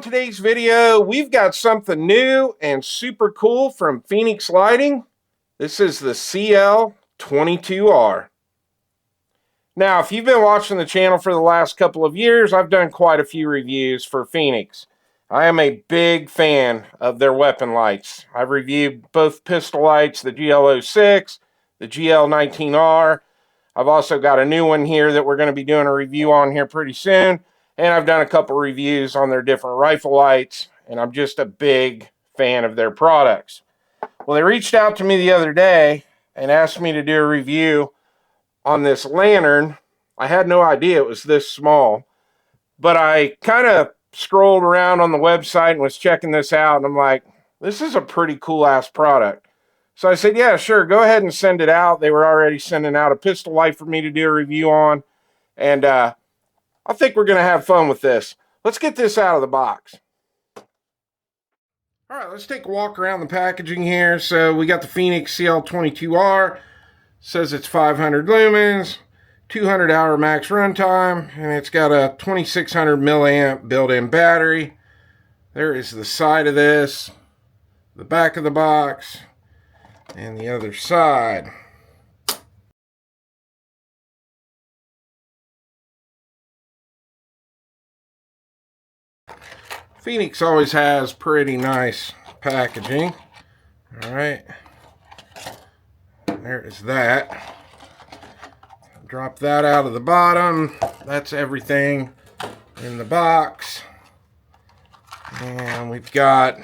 today's video, we've got something new and super cool from Fenix Lighting. This is the CL22R. Now, if you've been watching the channel for the last couple of years, I've done quite a few reviews for Fenix. I am a big fan of their weapon lights. I've reviewed both pistol lights, the GL06, the GL19R. I've also got a new one here that we're going to be doing a review on here pretty soon. And I've done a couple reviews on their different rifle lights, and I'm just a big fan of their products. Well, they reached out to me the other day and asked me to do a review on this lantern. I had no idea it was this small, but I kind of scrolled around on the website and was checking this out, and I'm like, this is a pretty cool ass product. So I said, yeah, sure, go ahead and send it out. They were already sending out a pistol light for me to do a review on, and I think we're going to have fun with this. Let's get this out of the box. All right, let's take a walk around the packaging here. So we got the Fenix CL22R. Says it's 500 lumens, 200 hour max runtime, and it's got a 2600 milliamp built-in battery. There is the side of this, the back of the box, and the other side. Fenix always has pretty nice packaging. All right, there is that. Drop that out of the bottom. That's everything in the box. And we've got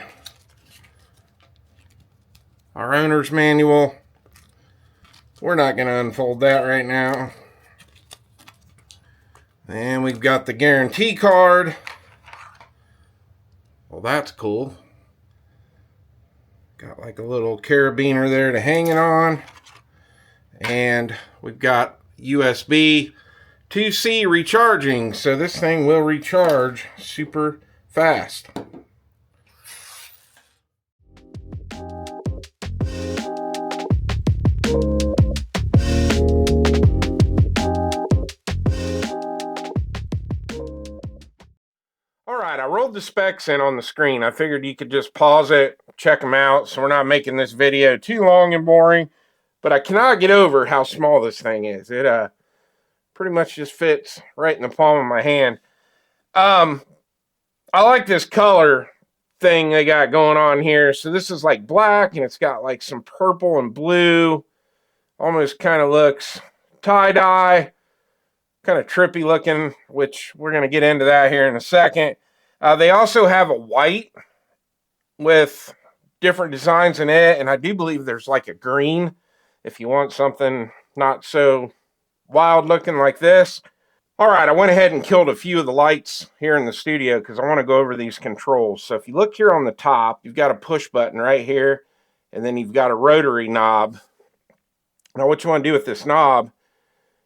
our owner's manual. We're not going to unfold that right now. And we've got the guarantee card. Well, that's cool. Got like a little carabiner there to hang it on. And we've got USB 2C recharging. So this thing will recharge super fast. Alright, I rolled the specs in on the screen. I figured you could just pause it, check them out, so we're not making this video too long and boring. But I cannot get over how small this thing is. It pretty much just fits right in the palm of my hand. I like this color thing they got going on here. So this is like black, and it's got like some purple and blue. Almost kind of looks tie-dye. Kind of trippy looking, which we're going to get into that here in a second. They also have a white with different designs in it, and I do believe there's like a green if you want something not so wild looking like this. All right, I went ahead and killed a few of the lights here in the studio because I want to go over these controls. So if you look here on the top, you've got a push button right here, and then you've got a rotary knob. Now what you want to do with this knob,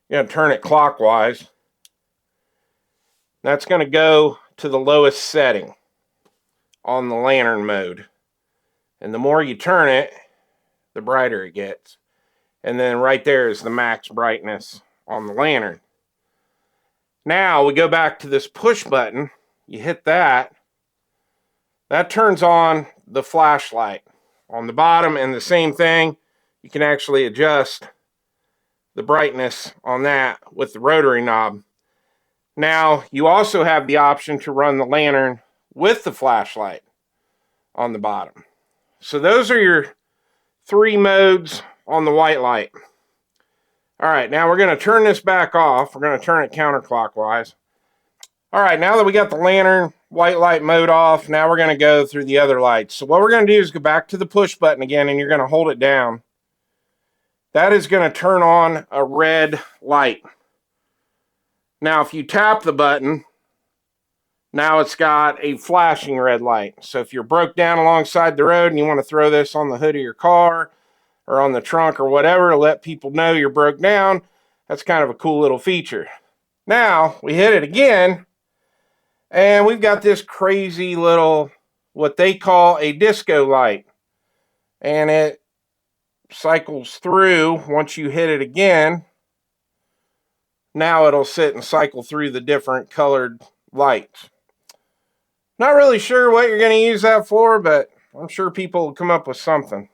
you're going to turn it clockwise. That's going to go to the lowest setting on the lantern mode. And the more you turn it, the brighter it gets. And then right there is the max brightness on the lantern. Now we go back to this push button. You hit that. That turns on the flashlight on the bottom, and the same thing. You can actually adjust the brightness on that with the rotary knob. Now you also have the option to run the lantern with the flashlight on the bottom. So those are your three modes on the white light. All right, now we're going to turn this back off. We're going to turn it counterclockwise. All right, now that we got the lantern white light mode off, now we're going to go through the other lights. So what we're going to do is go back to the push button again, and you're going to hold it down. That is going to turn on a red light. Now, if you tap the button, now it's got a flashing red light. So if you're broke down alongside the road and you want to throw this on the hood of your car or on the trunk or whatever to let people know you're broke down, that's kind of a cool little feature. Now, we hit it again, and we've got this crazy little, what they call a disco light. And it cycles through once you hit it again. Now it'll sit and cycle through the different colored lights. Not really sure what you're going to use that for, but I'm sure people will come up with something.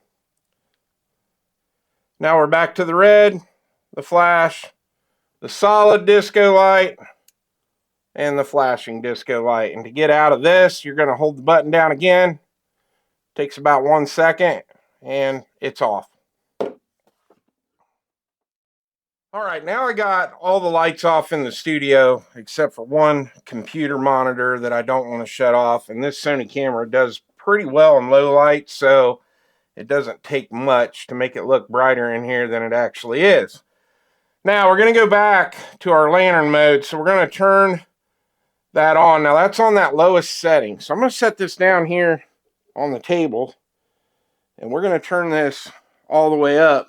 Now we're back to the red, the flash, the solid disco light, and the flashing disco light. And to get out of this, you're going to hold the button down again. Takes about 1 second, and it's off. All right, now I got all the lights off in the studio except for one computer monitor that I don't want to shut off. And this Sony camera does pretty well in low light, so it doesn't take much to make it look brighter in here than it actually is. Now we're going to go back to our lantern mode, so we're going to turn that on. Now that's on that lowest setting. So I'm going to set this down here on the table, and we're going to turn this all the way up.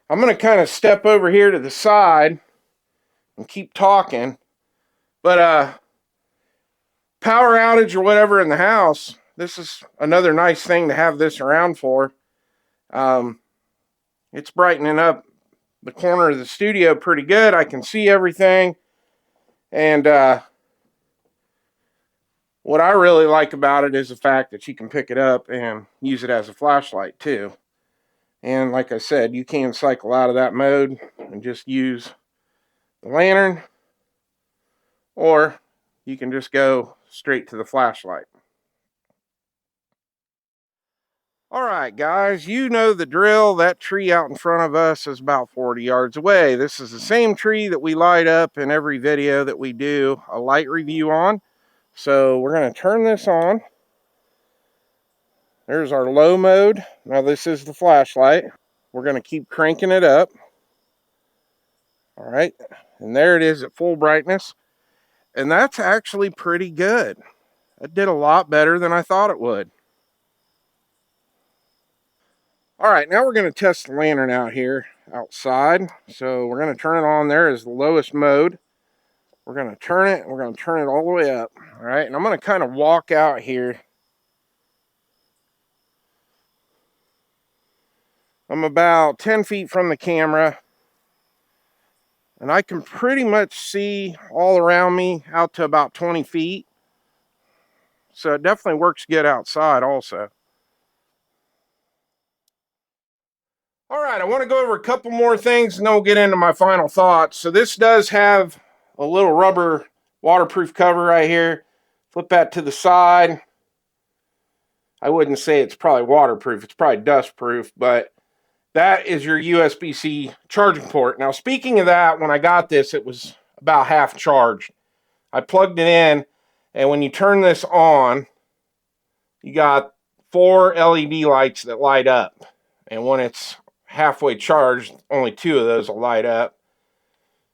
I'm going to kind of step over here to the side and keep talking, but power outage or whatever in the house, this is another nice thing to have this around for. It's brightening up the corner of the studio pretty good. I can see everything, and what I really like about it is the fact that you can pick it up and use it as a flashlight too. And like I said, you can cycle out of that mode and just use the lantern, or you can just go straight to the flashlight. All right, guys, you know the drill. That tree out in front of us is about 40 yards away. This is the same tree that we light up in every video that we do a light review on. So we're going to turn this on. There's our low mode. Now this is the flashlight. We're going to keep cranking it up. All right, and there it is at full brightness. And that's actually pretty good. It did a lot better than I thought it would. All right, now we're going to test the lantern out here outside. So we're going to turn it on. There is the lowest mode. We're going to turn it. We're going to turn it all the way up. All right, and I'm going to kind of walk out here. I'm about 10 feet from the camera, and I can pretty much see all around me out to about 20 feet. So it definitely works good outside also. All right, I want to go over a couple more things and then we'll get into my final thoughts. So this does have a little rubber waterproof cover right here. Flip that to the side. I wouldn't say it's probably waterproof, it's probably dust proof, but that is your USB-C charging port. Now, speaking of that, when I got this, it was about half charged. I plugged it in, and when you turn this on, you got 4 LED lights that light up. And when it's halfway charged, only 2 of those will light up.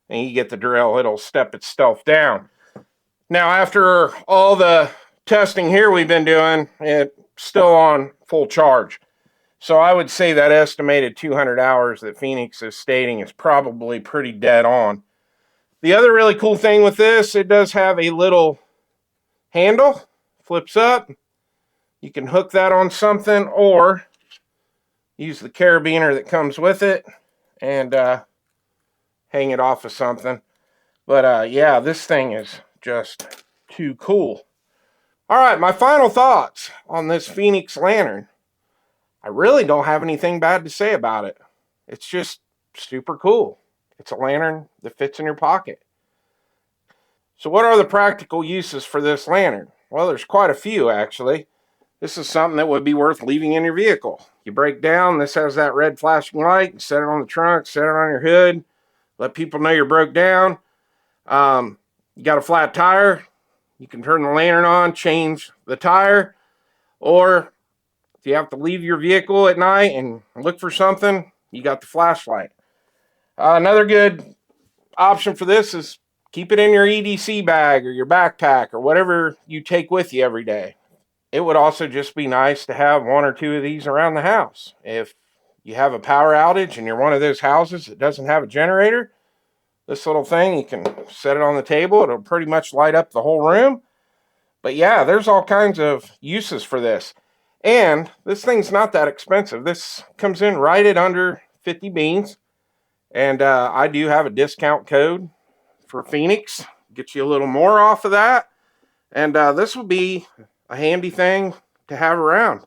And you get the drill, it'll step itself down. Now, after all the testing here we've been doing, it's still on full charge. So I would say that estimated 200 hours that Fenix is stating is probably pretty dead on. The other really cool thing with this, it does have a little handle, flips up. You can hook that on something or use the carabiner that comes with it and hang it off of something. But yeah, this thing is just too cool. All right, my final thoughts on this Fenix lantern. I really don't have anything bad to say about it. It's just super cool. It's a lantern that fits in your pocket. So what are the practical uses for this lantern? Well, there's quite a few actually. This is something that would be worth leaving in your vehicle. You break down, this has that red flashing light. You set it on the trunk, set it on your hood. Let people know you're broke down. You got a flat tire. You can turn the lantern on, change the tire. Or if you have to leave your vehicle at night and look for something, you got the flashlight. Another good option for this is keep it in your EDC bag or your backpack or whatever you take with you every day. It would also just be nice to have 1 or 2 of these around the house. If you have a power outage and you're one of those houses that doesn't have a generator, this little thing, you can set it on the table. It'll pretty much light up the whole room. But yeah, there's all kinds of uses for this. And this thing's not that expensive. This comes in right at under 50 beans. And I do have a discount code for Fenix. Get you a little more off of that. And this will be a handy thing to have around.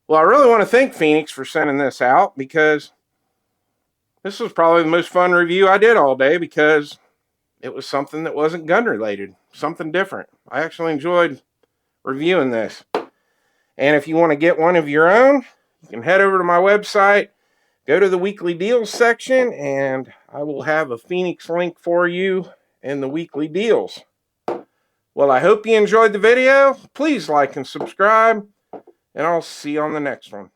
Well, I really want to thank Fenix for sending this out, because this was probably the most fun review I did all day, because it was something that wasn't gun related, something different. I actually enjoyed reviewing this. And if you want to get one of your own, you can head over to my website, go to the weekly deals section, and I will have a Fenix link for you in the weekly deals. Well, I hope you enjoyed the video. Please like and subscribe, and I'll see you on the next one.